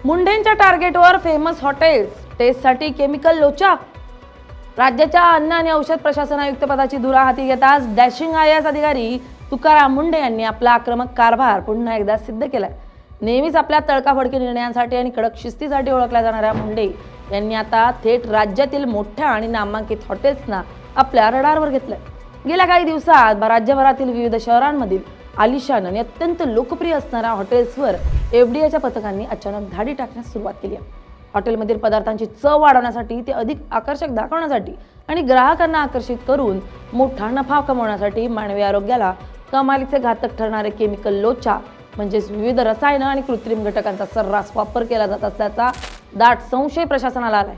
मुंढेंच्या टार्गेटवर famous hotels, टेस्टसाठी chemical लोचा। राज्याच्या अन्न आणि औषध प्रशासन आयुक्त पदाची धुरा हाती घेताच डॅशिंग IAS अधिकारी तुकाराम मुंढे यांनी आपला आक्रमक कारभार पुन्हा एकदा सिद्ध केलाय। नेहमीच आपल्या तडकाफडकी निर्णयांसाठी आणि कडक शिस्तीसाठी ओळखल्या जाणाऱ्या मुंढे यांनी आता थेट राज्यातील मोठ्या आणि नामांकित हॉटेल्सना आपल्या रडारवर घेतलंय। गेल्या काही दिवसात राज्यभरातील विविध शहरांमधील आलिशान आणि अत्यंत लोकप्रिय असणाऱ्या हॉटेल्सवर FDAच्या पथकांनी अचानक धाडी टाकण्यास सुरुवात केली आहे। हॉटेलमधील पदार्थांची चव वाढवण्यासाठी, ते अधिक आकर्षक दाखवण्यासाठी आणि ग्राहकांना आकर्षित करून मोठा नफा कमवण्यासाठी मानवी आरोग्याला कमालीचे घातक ठरणारे केमिकल लोचा म्हणजेच विविध रसायनं आणि कृत्रिम घटकांचा सर्रास वापर केला जात असल्याचा दाट संशय प्रशासनाला आलाय।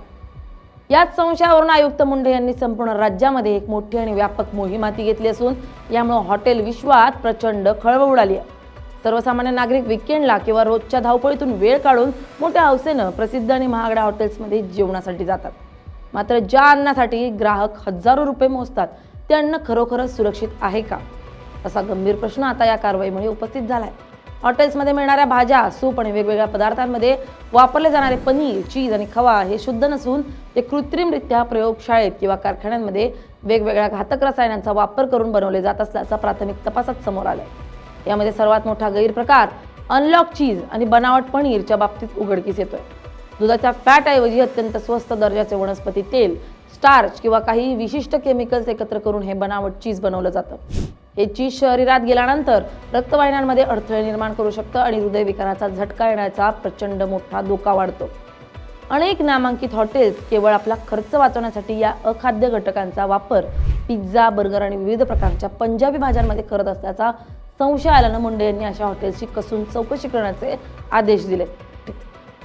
याच संशयावरून आयुक्त मुंढे यांनी संपूर्ण राज्यामध्ये एक मोठी आणि व्यापक मोहीम हाती घेतली असून यामुळे हॉटेल विश्वात प्रचंड खळबळ उडाली आहे। सर्वसामान्य नागरिक वीकेंडला किंवा रोजच्या धावपळीतून वेळ काढून मोठ्या हौसेनं प्रसिद्ध आणि महागड्या हॉटेल्समध्ये जेवणासाठी जातात। मात्र ज्या अन्नासाठी ग्राहक हजारो रुपये मोजतात ते अन्न खरोखरच सुरक्षित आहे का, असा गंभीर प्रश्न आता या कारवाईमुळे उपस्थित झालाय। हॉटेल्समध्ये मिळणाऱ्या भाज्या, सूप आणि वेगवेगळ्या पदार्थांमध्ये वापरले जाणारे पनीर, चीज आणि खवा हे शुद्ध नसून ते कृत्रिमरित्या प्रयोगशाळेत किंवा कारखान्यांमध्ये वेगवेगळ्या घातक रसायनांचा वापर करून बनवले जात असल्याचा प्राथमिक तपासात समोर आलाय। यामध्ये सर्वात मोठा गैरप्रकार अनलॉक चीज आणि बनावट पनीरच्या बाबतीत उघडकीस येतोय। दुधाच्या फॅटऐवजी अत्यंत स्वस्त दर्जाचे वनस्पती तेल, स्टार्च किंवा काही विशिष्ट केमिकल्स एकत्र करून हे बनावट चीज बनवलं जातं। हे चीज शरीरात गेल्यानंतर रक्तवाहिन्यांमध्ये अडथळे निर्माण करू शकतं आणि हृदयविकाराचा झटका येण्याचा प्रचंड मोठा धोका वाढतो। अनेक नामांकित हॉटेल्स केवळ आपला खर्च वाचवण्यासाठी या अखाद्य घटकांचा वापर पिझ्झा, बर्गर आणि विविध प्रकारच्या पंजाबी भाज्यांमध्ये करत असल्याचा संशय आल्यानं मुंढे यांनी अशा हॉटेल्सची कसून चौकशी करण्याचे आदेश दिले।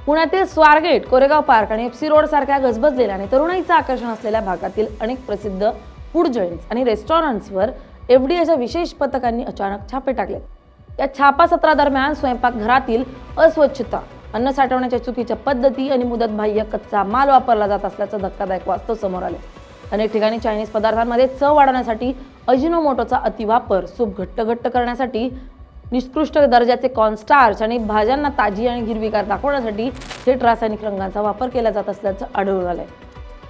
पुण्यातील स्वारगेट, कोरेगाव पार्क आणि FC रोड सारख्या गजबजलेल्या आणि तरुणाईचं आकर्षण असलेल्या भागातील अनेक प्रसिद्ध फूड जॉईंट्स आणि रेस्टॉरंट्सवर FDAच्या विशेष पथकांनी अचानक छापे टाकले। या छापा सत्रादरम्यान स्वयंपाकघरातील अस्वच्छता, अन्न साठवण्याच्या चुकीच्या पद्धती आणि मुदतबाह्य कच्चा माल वापरला जात असल्याचं धक्कादायक वास्तव समोर आले। अनेक ठिकाणी चायनीज पदार्थांमध्ये चव वाढवण्यासाठी अजिनोमोटोचा अतिवापर, सूप घट्ट करण्यासाठी निकृष्ट दर्जाचे कॉर्नस्टार्च आणि भाज्यांना ताजी आणि हिरवीगार दाखवण्यासाठी थेट रासायनिक रंगांचा वापर केला जात असल्याचं आढळून आलंय।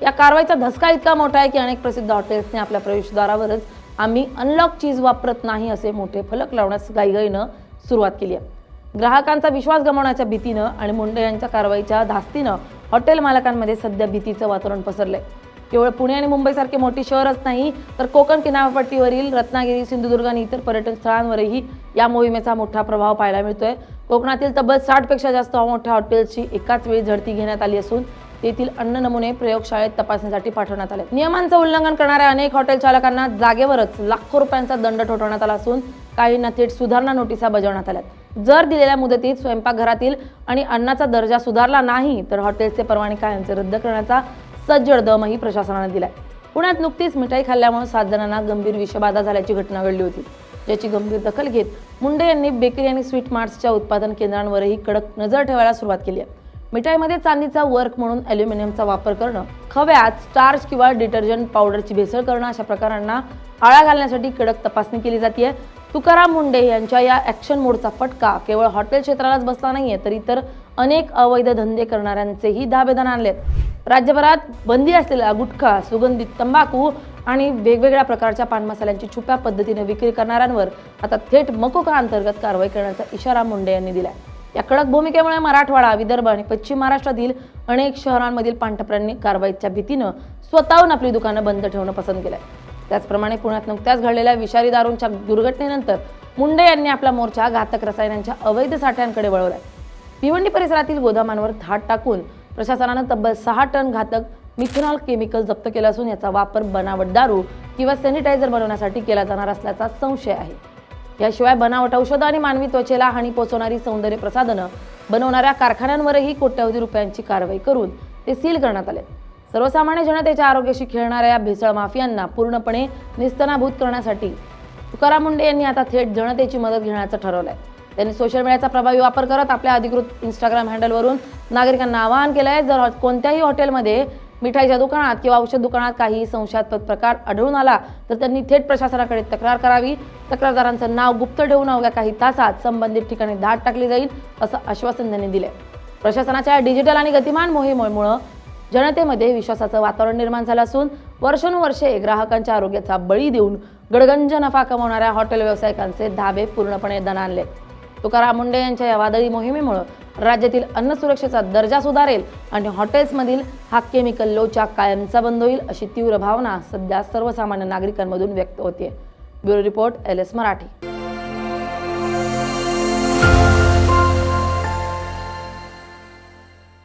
या कारवाईचा धसका इतका मोठा आहे की अनेक प्रसिद्ध हॉटेल्सने आपल्या प्रवेशद्वारावरच आम्ही अनलॉक चीज वापरत नाही असे मोठे फलक लावण्यास घाईघाईनं सुरुवात केली आहे। ग्राहकांचा विश्वास गमावण्याच्या भीतीनं आणि मुंढे यांच्या कारवाईच्या धास्तीनं हॉटेल मालकांमध्ये सध्या भीतीचं वातावरण पसरलंय। केवळ पुणे आणि मुंबईसारखे मोठी शहरच नाही तर कोकण किनारपट्टीवरील रत्नागिरी, सिंधुदुर्ग आणि इतर पर्यटन स्थळांवरही या मोहिमेचा मोठा प्रभाव पाहायला मिळतोय। कोकणातील तब्बल 60 पेक्षा जास्त मोठ्या हॉटेल्सची एकाच वेळी झडती घेण्यात आली असून तेथील अन्न नमुने प्रयोगशाळेत तपासणीसाठी पाठवण्यात आले। नियमांचं उल्लंघन करणाऱ्या अनेक हॉटेल चालकांना जागेवरच लाखो रुपयांचा दंड ठोठावण्यात आला असून काहींना थेट सुधारणा नोटिसा बजावण्यात आल्यात। जर दिलेल्या मुदतीत स्वयंपाकघरातील आणि अन्नाचा दर्जा सुधारला नाही तर हॉटेलचे परवाने कायमचे रद्द करण्याचा सज्जड दमही प्रशासनाने दिलाय। पुण्यात नुकतीच मिठाई खाल्ल्यामुळे 7 जणांना गंभीर विषबाधा झाल्याची घटना घडली होती, ज्याची गंभीर दखल घेत मुंढे यांनी बेकरी आणि स्वीट मार्ट्सच्या उत्पादन केंद्रांवरही कडक नजर ठेवायला सुरुवात केली आहे। मिठाईमध्ये चांदीचा वर्क म्हणून ॲल्युमिनियमचा वापर करणं, खव्यात स्टार्च किंवा डिटर्जंट पावडरची भेसळ करणं अशा प्रकारांना आळा घालण्यासाठी कडक तपासणी केली जाते। तुकाराम मुंढे यांच्या या ॲक्शन मोडचा फटका केवळ हॉटेल क्षेत्रालाच बसला नाहीये तर इतर अनेक अवैध धंदे करणाऱ्यांचेही धाबेदान आणलेत। राज्यभरात बंदी असलेला गुटखा, सुगंधित तंबाखू आणि वेगवेगळ्या प्रकारच्या पान मसाल्यांची छुप्या पद्धतीने विक्री करणाऱ्यांवर आता थेट मकोका अंतर्गत कारवाई करण्याचा इशारा मुंढे यांनी दिलाय। या कडक भूमिकेमुळे मराठवाडा, विदर्भ आणि पश्चिम महाराष्ट्रातील अनेक शहरांमधील पानटपऱ्यांनी कारवाईच्या भीतीनं स्वतःहून आपली दुकानं बंद ठेवणं पसंत केलंय। त्याचप्रमाणे पुण्यात नुकत्याच घडलेल्या विषारी दारूंच्या दुर्घटनेनंतर मुंढे यांनी आपला मोर्चा घातक रसायनांच्या अवैध साठ्यांकडे वळवलाय। भिवंडी परिसरातील गोदामांवर धाड टाकून प्रशासनानं तब्बल 6 टन घातक मिथेनॉल केमिकल जप्त केलं असून याचा वापर बनावट दारू किंवा सॅनिटायझर बनवण्यासाठी केला जाणार असल्याचा संशय आहे। याशिवाय बनावट औषधं आणि मानवी त्वचेला हानी पोहोचवणारी सौंदर्य प्रसाधनं बनवणाऱ्या कारखान्यांवरही कोट्यवधी रुपयांची कारवाई करून ते सील करण्यात आले। सर्वसामान्य जनतेच्या आरोग्याशी खेळणाऱ्या या भेसळ माफियांना पूर्णपणे निस्तनाभूत करण्यासाठी तुकाराम मुंढे यांनी आता थेट जनतेची मदत घेण्याचं ठरवलंय। त्यांनी सोशल मीडियाचा प्रभावी वापर करत आपल्या अधिकृत Instagram हँडलवरून नागरिकांना आवाहन केलंय, जर कोणत्याही हॉटेलमध्ये मिठाईच्या दुकानात किंवा औषध दुकानात काही संशयास्पद प्रकार आढळून आला तर त्यांनी थेट प्रशासनाकडे तक्रार करावी। तक्रारदारांचं नाव गुप्त ठेवून अवघ्या काही तासात संबंधित ठिकाणी धाड टाकली जाईल असं आश्वासन त्यांनी दिले। प्रशासनाच्या डिजिटल आणि गतिमान मोहिमेमुळे जनतेमध्ये विश्वासाचं वातावरण निर्माण झालं असून वर्षानुवर्षे ग्राहकांच्या आरोग्याचा बळी देऊन गडगंज नफा कमावणाऱ्या हॉटेल व्यावसायिकांचे धाबे पूर्णपणे दणाणले। तुकाराम मुंढे यांच्या या वादळी मोहिमेमुळे राज्यातील अन्न सुरक्षेचा दर्जा सुधारेल आणि हॉटेल्समधील हा केमिकल लोचा कायमचा बंद होईल अशी तीव्र भावना सध्या सर्वसामान्य नागरिकांमधून व्यक्त होते। Bureau report LS Marathi.